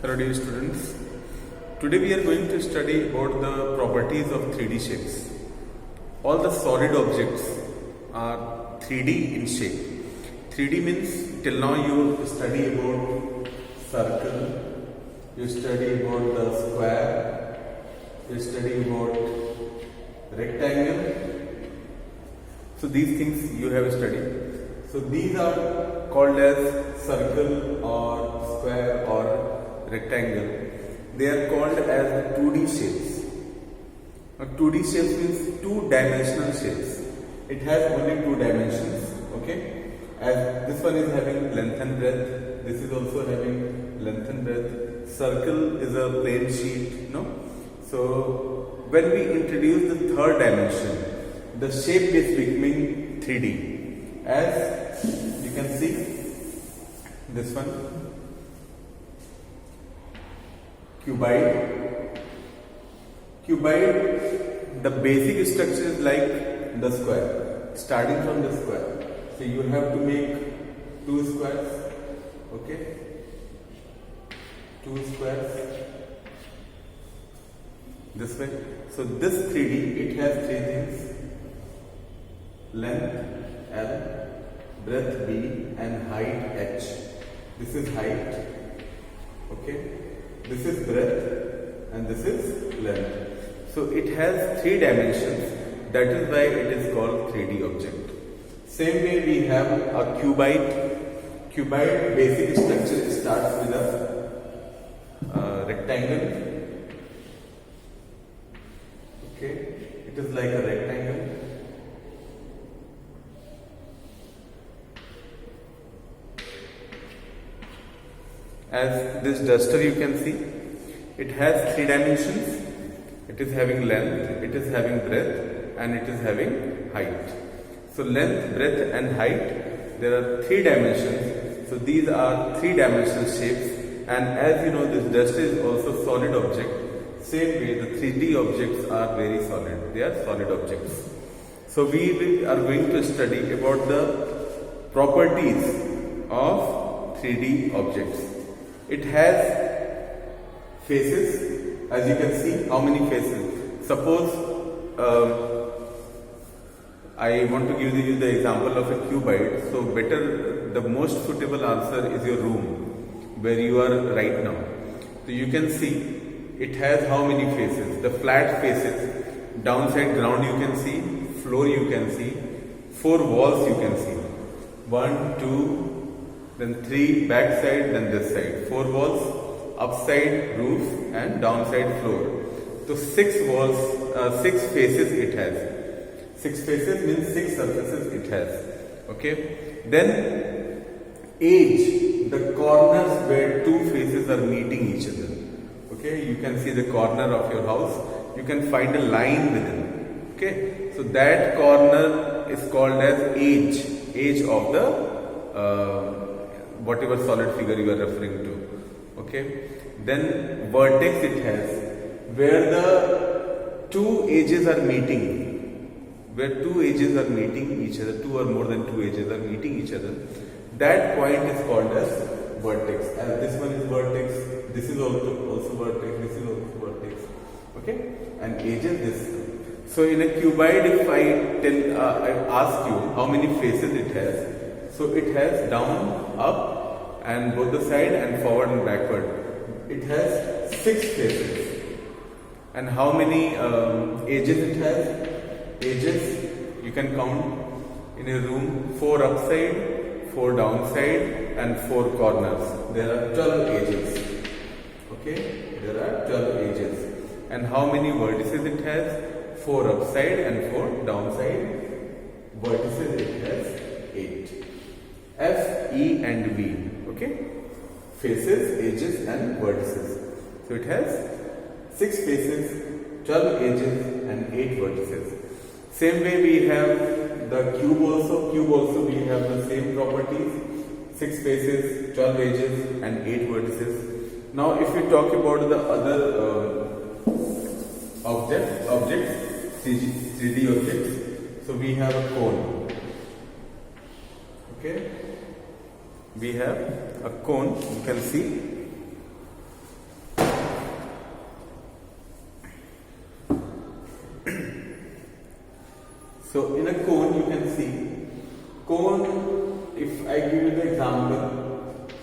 Hello dear students, today we are going to study about the properties of 3D shapes. All the solid objects are 3D in shape. 3D means till now you study about circle, you study about the square, you study about rectangle. So these things you have studied. So these are called as circle or square or rectangle. They are called as 2D shapes. Now 2D shapes means two-dimensional shapes. It has only two dimensions. Okay, as this one is having length and breadth, this is also having length and breadth. Circle is a plane sheet. No, so when we introduce the third dimension, the shape is becoming 3D. As you can see, this one. Cuboid, the basic structure is like the square, starting from the square. So you have to make two squares, okay? Two squares, this way. So this 3D, it has three things: length L, breadth B, and height H. This is height, okay? This is breadth and this is length. So it has three dimensions. That is why it is called 3D object. Same way we have a cuboid. Cuboid basic structure starts with a rectangle. Okay, it is like a rectangle. As this duster you can see, it has three dimensions. It is having length, it is having breadth, and it is having height. So length, breadth and height, there are three dimensions. So these are three-dimensional shapes, and as you know, this duster is also solid object. Same way the 3D objects are very solid, they are solid objects. So we are going to study about the properties of 3D objects. It has faces, as you can see. How many faces? Suppose I want to give you the example of a cuboid. So better, the most suitable answer is your room where you are right now. So you can see it has how many faces? The flat faces. Downside ground you can see, floor you can see, four walls you can see. 1, 2, then 3 back side, then this side. 4 walls, upside roof and downside floor. So 6 walls, 6 faces it has. 6 faces means 6 surfaces it has. Okay. Then edge, the corners where two faces are meeting each other. Okay. You can see the corner of your house. You can find a line within. Okay. So that corner is called as edge of the whatever solid figure you are referring to. Okay. Then vertex it has, where the two edges are meeting, where two edges are meeting each other, two or more than two edges are meeting each other. That point is called as vertex. As this one is vertex, this is also vertex, this is also vertex. Okay. And edges this. So in a cuboid, if I ask you how many faces it has, so it has down, up, and both the side, and forward and backward. It has 6 faces. And how many edges it has? Edges, you can count in a room: 4 upside, 4 downside, and 4 corners. There are 12 edges. Okay, there are 12 edges. And how many vertices it has? 4 upside and 4 downside. Vertices it has 8. F, E and V. Okay, faces, edges and vertices. So it has 6 faces, 12 edges and 8 vertices. Same way we have the cube also. Cube also we have the same properties: 6 faces, 12 edges and 8 vertices. Now if we talk about the other objects, 3D objects. So we have a cone. Okay. We have a cone, you can see.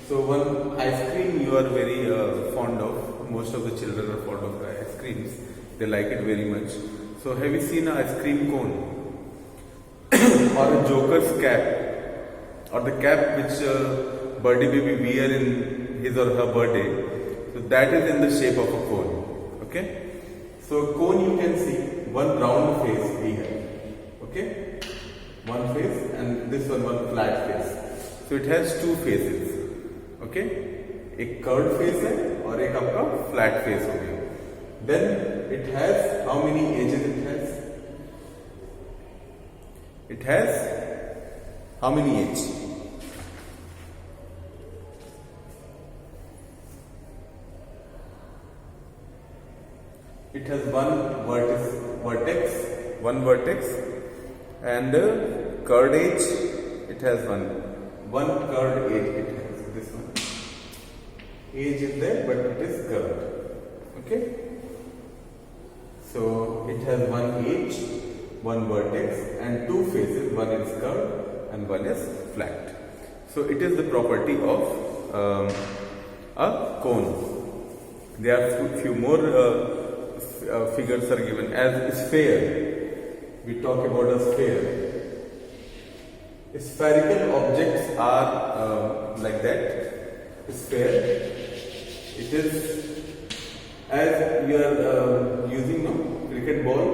So one ice cream you are very fond of. Most of the children are fond of ice creams. They like it very much. So have you seen an ice cream cone or a joker's cap or the cap which birdie baby wear in his or her birthday? So that is in the shape of a cone. Okay. So cone you can see one round face we have. Okay. One face and this one flat face. So it has two faces. Okay एक curve face है और एक आपका flat face हो गया. Then it has how many edges? It has how many edge? It has one vertex and curved edge. It has one curved edge. It has this one. Edge is there, but it is curved. Okay. So it has one edge, one vertex, and two faces. One is curved and one is flat. So it is the property of a cone. There are few more figures are given as sphere. We talk about a sphere. Spherical objects are like that. Sphere. It is as you are using cricket ball.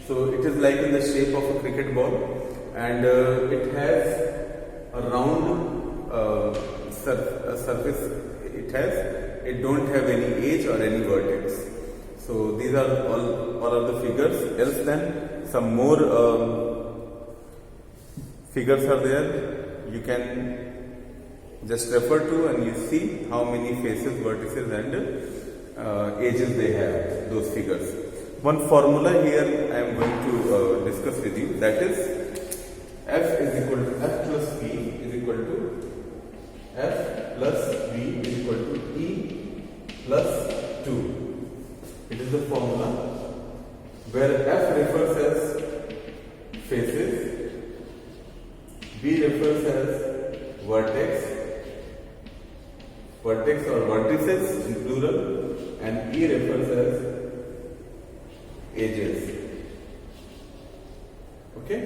So it is like in the shape of a cricket ball, and it has a round surface. It don't have any edge or any vertex. So these are all of the figures. Else then some more figures are there. You can just refer to and you see how many faces, vertices and edges they have, those figures. One formula here I am going to discuss with you, that is F plus V is equal to F plus V is equal to E plus 2. It is the formula where F refers as faces, V refers as vertex or vertices in plural, and E refers as edges. Okay.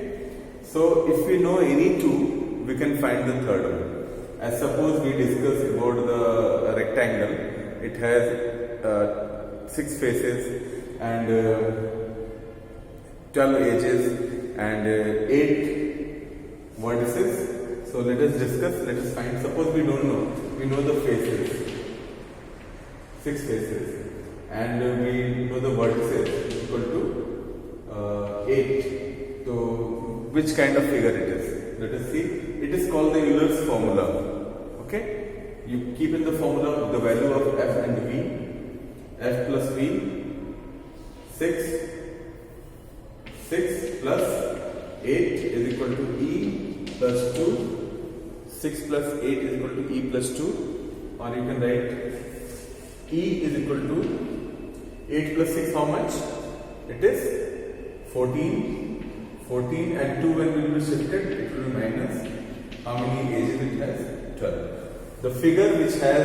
So if we know any two, we can find the third one. As suppose we discuss about the rectangle. It has 6 faces and 12 edges and 8 vertices. So let us discuss, let us find. Suppose we don't know, we know the faces, 6 faces, and we know the vertices equal to 8. So which kind of figure it is? Let us see. It is called the Euler's formula. Okay, you keep in the formula the value of F and V. F plus V, 6 plus 8 is equal to E plus 2. 6 plus 8 is equal to E plus 2, or you can write E is equal to 8 plus 6 how much? It is 14. 14 and 2 when will be shifted, it will be minus. How many edges it has? 12. The figure which has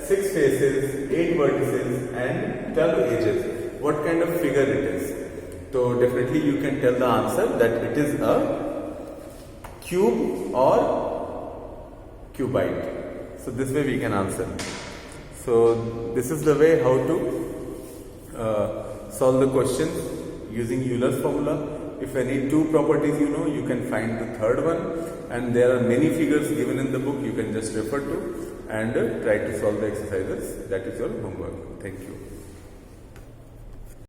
6 faces, 8 vertices and 12 edges, what kind of figure it is? So definitely you can tell the answer that it is a cube or cuboid. So this way we can answer. So this is the way how to solve the questions using Euler's formula. If any two properties you know, you can find the third one, and there are many figures given in the book, you can just refer to and try to solve the exercises. That is your homework. Thank you.